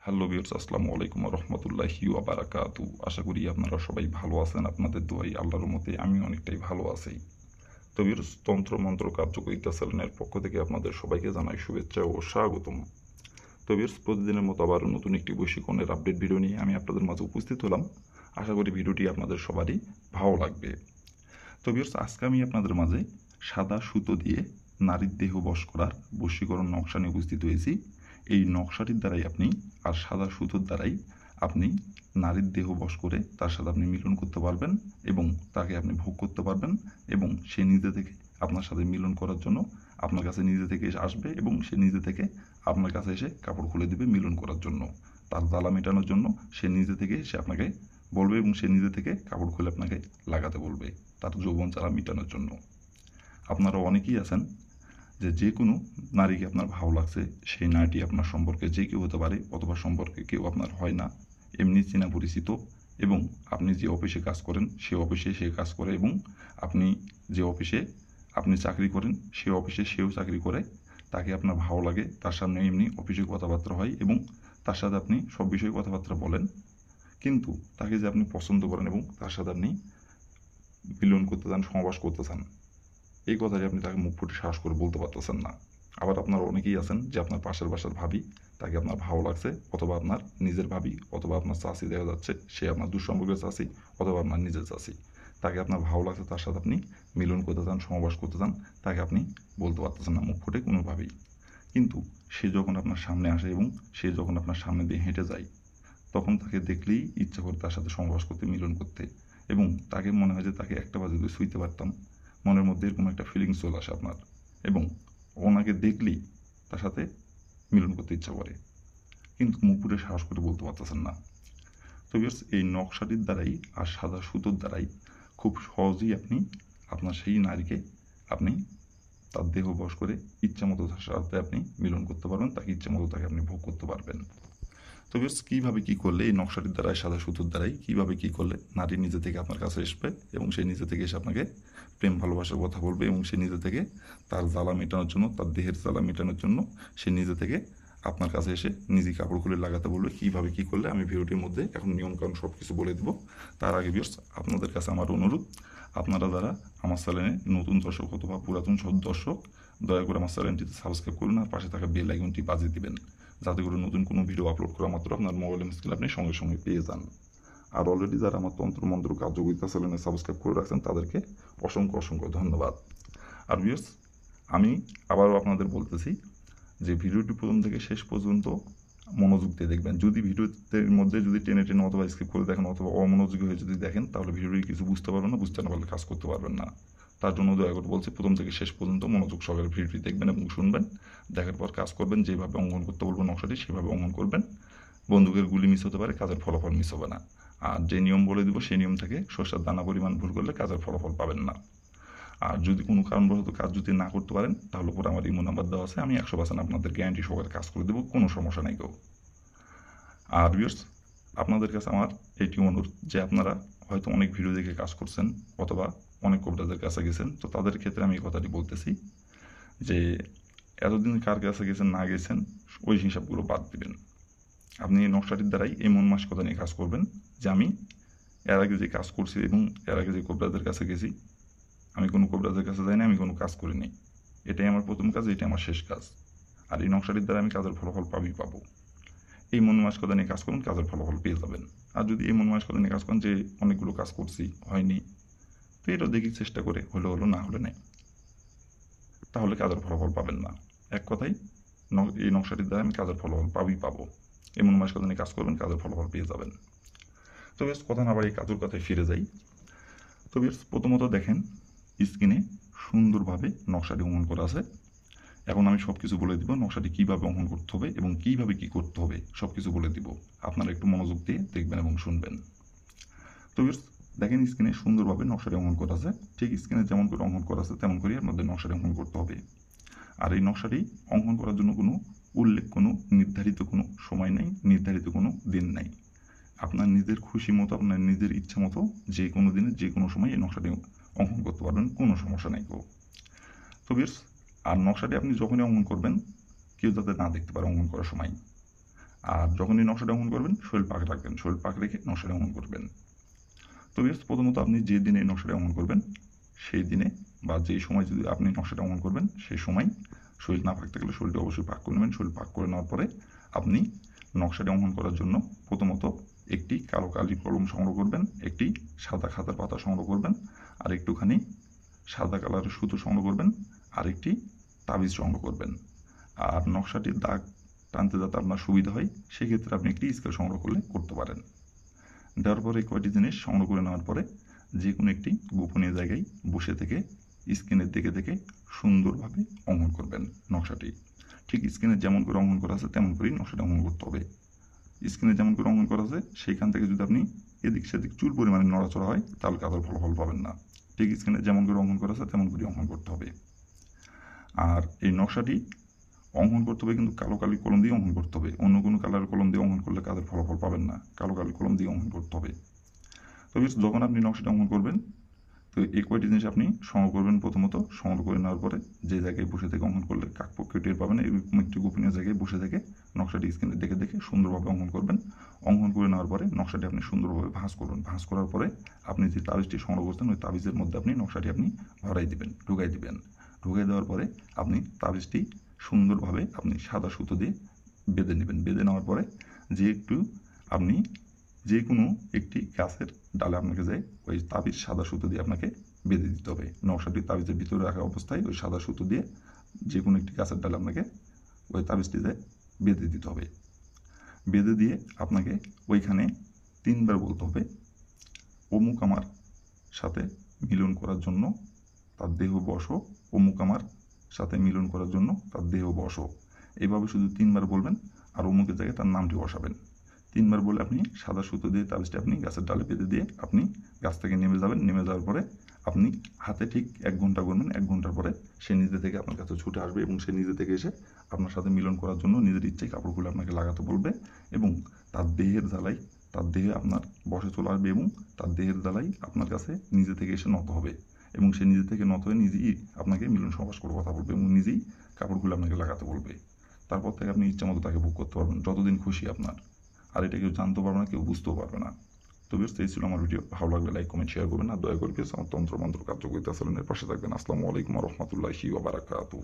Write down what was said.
Hello viewers, আসসালামু আলাইকুম ওয়া রাহমাতুল্লাহি ওয়া বারাকাতু। আশা করি আপনারা সবাই ভালো আছেন। আপনাদের দোয়ায় আল্লাহর রহমতে আমি অনেকটাই ভালো আছি। তো ভিউয়ার্স, তন্ত্র মন্ত্র কার্যকরিতা চ্যানেলের পক্ষ থেকে আপনাদের সবাইকে জানাই শুভেচ্ছা ও স্বাগতম। তো ভিউয়ার্স, প্রতিদিনের মতো আবার নতুন একটি বশীকরণের আপডেট ভিডিও নিয়ে আমি আপনাদের মাঝে উপস্থিত হলাম। আশা করি ভিডিওটি আপনাদের সবারই ভালো লাগবে। তো ভিউয়ার্স, আজকে আমি আপনাদের মাঝে সাদা সুতো দিয়ে নারীর দেহ বশ করার বশীকরণ নকশা নিয়ে উপস্থিত হয়েছি। এই নকশাটির দ্বারাই আপনি আর সাদা সুতোর দ্বারাই আপনি নারীর দেহ বশ করে তার সাথে আপনি মিলন করতে পারবেন এবং তাকে আপনি ভোগ করতে পারবেন এবং সে নিজে থেকে আপনার সাথে মিলন করার জন্য আপনার কাছে নিজে থেকে এসে আসবে এবং সে নিজে থেকে আপনার কাছে এসে কাপড় খুলে দেবে মিলন করার জন্য। তার জ্বালা মেটানোর জন্য সে নিজে থেকে সে আপনাকে বলবে এবং সে নিজে থেকে কাপড় খুলে আপনাকে লাগাতে বলবে তার যৌবন জ্বালা মেটানোর জন্য। আপনারা অনেকেই আছেন যে কোনো নারীকে আপনার ভালো লাগছে, সেই নারীটি আপনার সম্পর্কে যে কেউ হতে পারে অথবা সম্পর্কে কেউ আপনার হয় না, এমনি চেনা পরিচিত এবং আপনি যে অফিসে কাজ করেন সে অফিসে সে কাজ করে এবং আপনি যে অফিসে আপনি চাকরি করেন সে অফিসে সেও চাকরি করে, তাকে আপনার ভালো লাগে, তার সামনে এমনি অফিসে কথাবার্তা হয় এবং তার সাথে আপনি সব বিষয়ে কথাবার্তা বলেন, কিন্তু তাকে যে আপনি পছন্দ করেন এবং তার সাথে আপনি মিলন করতে চান, সহবাস করতে চান, এই কথাটি আপনি তাকে মুখ ফুটে সাহস করে বলতে পারতেছেন না। আবার আপনারা অনেকেই আছেন যে আপনার পাশের বাসার ভাবি, তাকে আপনার ভালো লাগছে, অথবা আপনার নিজের ভাবি অথবা আপনার চাচি দেখা যাচ্ছে সে আপনার দুঃসম্পর্কের চাচি অথবা আপনার নিজের চাচি, তাকে আপনার ভালো লাগছে, তার সাথে আপনি মিলন করতে চান, সহবাস করতে চান, তাকে আপনি বলতে পারতেছেন না মুখ ফুটে কোনোভাবেই। কিন্তু সে যখন আপনার সামনে আসে এবং সে যখন আপনার সামনে দিয়ে হেঁটে যায়, তখন তাকে দেখলেই ইচ্ছা করে তার সাথে সহবাস করতে, মিলন করতে, এবং তাকে মনে হয় যে তাকে একটা বার যদি ছুঁইতে পারতাম, মনের মধ্যে এরকম একটা ফিলিংস চলে আসে আপনার, এবং ওনাকে দেখলেই তার সাথে মিলন করতে ইচ্ছা করে, কিন্তু মুখ ফুটে সাহস করে বলতে পারতেছেন না। তো ভিউয়ার্স, এই নকশাটির দ্বারাই আর সাদা সুতোর দ্বারাই খুব সহজেই আপনি আপনার সেই নারীকে আপনি তার দেহ বশ করে ইচ্ছা মতো তার সাথে আপনি মিলন করতে পারবেন, তাকে ইচ্ছা মতো তাকে আপনি ভোগ করতে পারবেন। তো ভিউয়ার্স, কীভাবে কী করলে এই নকশাটির দ্বারাই সাদা সুতোর দ্বারাই কীভাবে কী করলে নারী নিজে থেকে আপনার কাছে আসবে এবং সে নিজে থেকে এসে আপনাকে প্রেম ভালোবাসার কথা বলবে এবং সে নিজে থেকে তার জ্বালা মেটানোর জন্য, তার দেহের জ্বালা মেটানোর জন্য সে নিজে থেকে আপনার কাছে এসে নিজেই কাপড় খুলে লাগাতে বলবে, কীভাবে কী করলে আমি ভিডিওটির মধ্যে এখন নিয়মকানুন সব কিছু বলে দেবো। তার আগে ভিউয়ার্স, আপনাদের কাছে আমার অনুরোধ, আপনারা যারা আমার চ্যানেলে নতুন দর্শক অথবা পুরাতন সব দর্শক, দয়া করে আমার চ্যানেলটিতে সাবস্ক্রাইব করুন আর পাশে থাকা বেল আইকনটি বাজিয়ে দিবেন, যাতে করে নতুন কোনো ভিডিও আপলোড করা মাত্র আপনার মোবাইলের স্ক্রিনে আপনি সঙ্গে সঙ্গে পেয়ে যান। আর অলরেডি যারা আমার তন্ত্র মন্ত্র কার্যকরিতা চ্যানেলে সাবস্ক্রাইব করে রাখছেন তাদেরকে অসংখ্য অসংখ্য ধন্যবাদ। আর ভিউয়ার্স, আমি আবারও আপনাদের বলতেছি যে ভিডিওটি প্রথম থেকে শেষ পর্যন্ত মনোযোগ দিয়ে দেখবেন। যদি ভিডিওর মধ্যে যদি টেনে টেনে অথবা স্কিপ করে দেখেন অথবা অমনোযোগী হয়ে যদি দেখেন, তাহলে ভিডিওটি কিছু বুঝতে পারবেন না, বুঝতে না পারলে কাজ করতে পারবেন না। তার জন্য দয়া করে বলছি, প্রথম থেকে শেষ পর্যন্ত মনোযোগ সহকারে ভিডিওটি দেখবেন এবং শুনবেন, দেখার পর কাজ করবেন। যেভাবে অঙ্কন করতে বলবো নকশাটি সেভাবে অঙ্কন করবেন। বন্দুকের গুলি মিস হতে পারে, কাজের ফলাফল মিস হবে না। আর যে নিয়ম বলে দিব সেই নিয়ম থেকে সরষের দানা পরিমাণ ভুল করলে কাজের ফলাফল পাবেন না। আর যদি কোনো কারণবশত কাজ যদি না করতে পারেন, তাহলে পরে আমার ইমো নাম্বার দেওয়া আছে, আমি 100% আপনাদের গ্যারান্টি সহকারে কাজ করে দেবো, কোনো সমস্যা নেই কেউ। আর ভিউয়ার্স, আপনাদের কাছে আমার এটি অনুরোধ যে আপনারা হয়তো অনেক ভিডিও দেখে কাজ করছেন অথবা অনেক কবিরাজের কাছে গেছেন, তো তাদের ক্ষেত্রে আমি এই কথাটি বলতেছি যে এতদিন কার কাছে গেছেন না গেছেন ওই হিসাবগুলো বাদ দিবেন। আপনি এই নকশাটির দ্বারাই এই মন মানসিকতা নিয়ে কাজ করবেন যে আমি এর আগে যে কাজ করছি এবং এর আগে যে কবিরাজের কাছে গেছি, আমি কোনো কবিরাজের কাছে যাই না, আমি কোনো কাজ করিনি, এটাই আমার প্রথম কাজ, এটাই আমার শেষ কাজ, আর এই নকশাটির দ্বারা আমি কাজের ফলাফল পাবো। এই মন মানসিকতা নিয়ে কাজ করুন, কাজের ফলাফল পেয়ে যাবেন। আর যদি এই মন মানসিকতা নিয়ে কাজ করেন যে অনেকগুলো কাজ করছি হয়নি, তো এটা দেখি চেষ্টা করে হলো হলো, না হলে নেই, তাহলে কাজের ফলাফল পাবেন না। এক কথাই এই নকশাটির দ্বারা আমি কাজের ফলাফল পাবো। এই মন মানসিকতা নিয়ে কাজ করবেন, কাজের ফলাফল পেয়ে যাবেন। তো বেশ, কথা না বাড়ি কাজের কথায় ফিরে যাই। তো বেশ, প্রথমত দেখেন স্ক্রিনে সুন্দরভাবে নকশাটি অঙ্কন করা আছে। এখন আমি সব কিছু বলে দিব, নকশাটি কীভাবে অঙ্কন করতে হবে এবং কীভাবে কী করতে হবে সব কিছু বলে দিব। আপনারা একটু মনোযোগ দিয়ে দেখবেন এবং শুনবেন। তো দেখেন স্ক্রিনে সুন্দরভাবে নকশাটি অঙ্কন করা আছে, ঠিক স্ক্রিনে যেমন করে অঙ্কন করা আছে তেমন করেই আপনাদের নকশাটি অঙ্কন করতে হবে। আর এই নকশাটি অঙ্কন করার জন্য কোনো নির্ধারিত কোনো সময় নেই, নির্ধারিত কোনো দিন নাই। আপনার নিজের খুশি মতো, আপনার নিজের ইচ্ছা মতো যে কোনো দিনে যে কোনো সময় এই নকশাটি অঙ্কন করতে পারবেন, কোনো সমস্যা নেই কেউ। তো আর নকশাটি আপনি যখনই অঙ্কন করবেন কেউ যাতে না দেখতে পারে অঙ্কন করার সময়। আর যখনই নকশাটা অঙ্কন করবেন শরীর পাক রাখবেন, শরীর পাক রেখে নকশাটা অঙ্কন করবেন। তো ভিউয়ার্স, প্রথমত আপনি যে দিনে এই নকশাটা অঙ্কন করবেন সেই দিনে বা যেই সময় যদি আপনি নকশাটা অঙ্কন করবেন সেই সময় শরীর না পাকতে গেলে শরীরটা অবশ্যই পাক করে নেবেন। শরীর পাক করে নেওয়ার পরে আপনি নকশাটা অঙ্কন করার জন্য প্রথমত একটি কালো কালি কলম সংগ্রহ করবেন, একটি সাদা খাতার পাতা সংগ্রহ করবেন, আর একটুখানি সাদা কালারের সুতো সংগ্রহ করবেন, আর একটি তাবিজ সংগ্রহ করবেন। আর নকশাটির দাগ টানতে যাতে আপনার সুবিধা হয় সেক্ষেত্রে আপনি একটি স্কেল সংগ্রহ করলে করতে পারেন। দেওয়ার পরে কয়টি জিনিস সংগ্রহ করে নেওয়ার পরে যে কোনো একটি গোপনীয় জায়গায় বসে থেকে স্ক্রিনের দিকে দেখে সুন্দরভাবে অঙ্কন করবেন নকশাটি। ঠিক স্ক্রিনে যেমন করে অঙ্কন করা আছে তেমন করেই নকশাটা অঙ্কন করতে হবে। স্ক্রিনে যেমন করে অঙ্কন করা আছে সেইখান থেকে যদি আপনি এদিক সেদিক চুল পরিমাণে নড়াচড়া হয় তাহলে কাজের ফলাফল পাবেন না। ঠিক স্ক্রিনে যেমন করে অঙ্কন করা আছে তেমন করে অঙ্কন করতে হবে। আর এই নকশাটি অঙ্কন করতে হবে কিন্তু কালো কালি কলম দিয়ে অঙ্কন করতে হবে। অন্য কোনো কালারের কলম দিয়ে অঙ্কন করলে কাজের ফলাফল পাবেন না। কালো কালি কলম দিয়ে অঙ্কন করতে হবে। তবে যখন আপনি নকশাটা অঙ্কন করবেন তো এই কয়টি জিনিস আপনি সংগ্রহ করবেন। প্রথমত সংগ্রহ করে নেওয়ার পরে যে জায়গায় বসে থেকে অঙ্কন করলে কাকপক্ষে টের পাবেন এরকম একটি গোপনীয় জায়গায় বসে থেকে নকশাটি স্ক্রিনে দেখে দেখে সুন্দরভাবে অঙ্কন করবেন। অঙ্কন করে নেওয়ার পরে নকশাটি আপনি সুন্দরভাবে ভাঁজ করবেন। ভাঁজ করার পরে আপনি যে তাবিজটি সংগ্রহ করছেন ওই তাবিজের মধ্যে আপনি নকশাটি আপনি ভরাই দিবেন, ঢুকাই দিবেন। ঢুকাই দেওয়ার পরে আপনি তাবিজটি সুন্দরভাবে আপনি সাদা সুতো দিয়ে বেঁধে নেবেন। বেঁধে নেওয়ার পরে যে একটু আপনি যে কোনো একটি গাছের ডালে আপনাকে যায় ওই তাবিজ সাদা সুতো দিয়ে আপনাকে বেঁধে দিতে হবে। নকশাটি তাবিজের ভিতরে রাখা অবস্থায় ওই সাদা সুতো দিয়ে যে কোনো একটি গাছের ডালে আপনাকে ওই তাবিজটি যায় বেঁধে দিতে হবে। বেঁধে দিয়ে আপনাকে ওইখানে 3 বার বলতে হবে, অমুক আমার সাথে মিলন করার জন্য তার দেহ বসো, অমুক আমার সাথে মিলন করার জন্য তার দেহ বসো। এইভাবে শুধু 3 বার বলবেন আর অমুকের জায়গায় তার নামটি বসাবেন। 3 বার বলে আপনি সাদা সুতো দিয়ে তাবিজটা আপনি গাছের ডালে বেঁধে দিয়ে আপনি গাছ থেকে নেমে যাবেন। নেমে যাওয়ার পরে আপনি হাতে ঠিক 1 ঘন্টা করবেন। 1 ঘন্টার পরে সে নিজে থেকে আপনার কাছে ছুটে আসবে এবং সে নিজে থেকে এসে আপনার সাথে মিলন করার জন্য নিজের ইচ্ছায় কাপড়গুলো আপনাকে লাগাতে বলবে এবং তার দেহের জ্বালাই তার দেহে আপনার বসে চলে আসবে এবং তার দেহের জ্বালাই আপনার কাছে নিজে থেকে এসে নত হবে এবং সে নিজে থেকে নত হয়ে নিজেই আপনাকে মিলন সহবাস করে কথা বলবে এবং নিজেই কাপড়গুলো আপনাকে লাগাতে বলবে। তারপর থেকে আপনি ইচ্ছা মতো তাকে ভোগ করতে পারবেন যতদিন খুশি আপনার। আর এটা কেউ জানতে পারবে না, কেউ বুঝতেও পারবে না। তো বেশ, এই ছিল আমার ভিডিও। ভালো লাগলে লাইক কমেন্ট শেয়ার করবেন আর দয়া করে আমার তন্ত্র মন্ত্র কার্যকরিতা চ্যানেলের পাশে থাকবেন। আসসালামু আলাইকুম ওয়া রাহমাতুল্লাহি ওয়া বারাকাতুহু।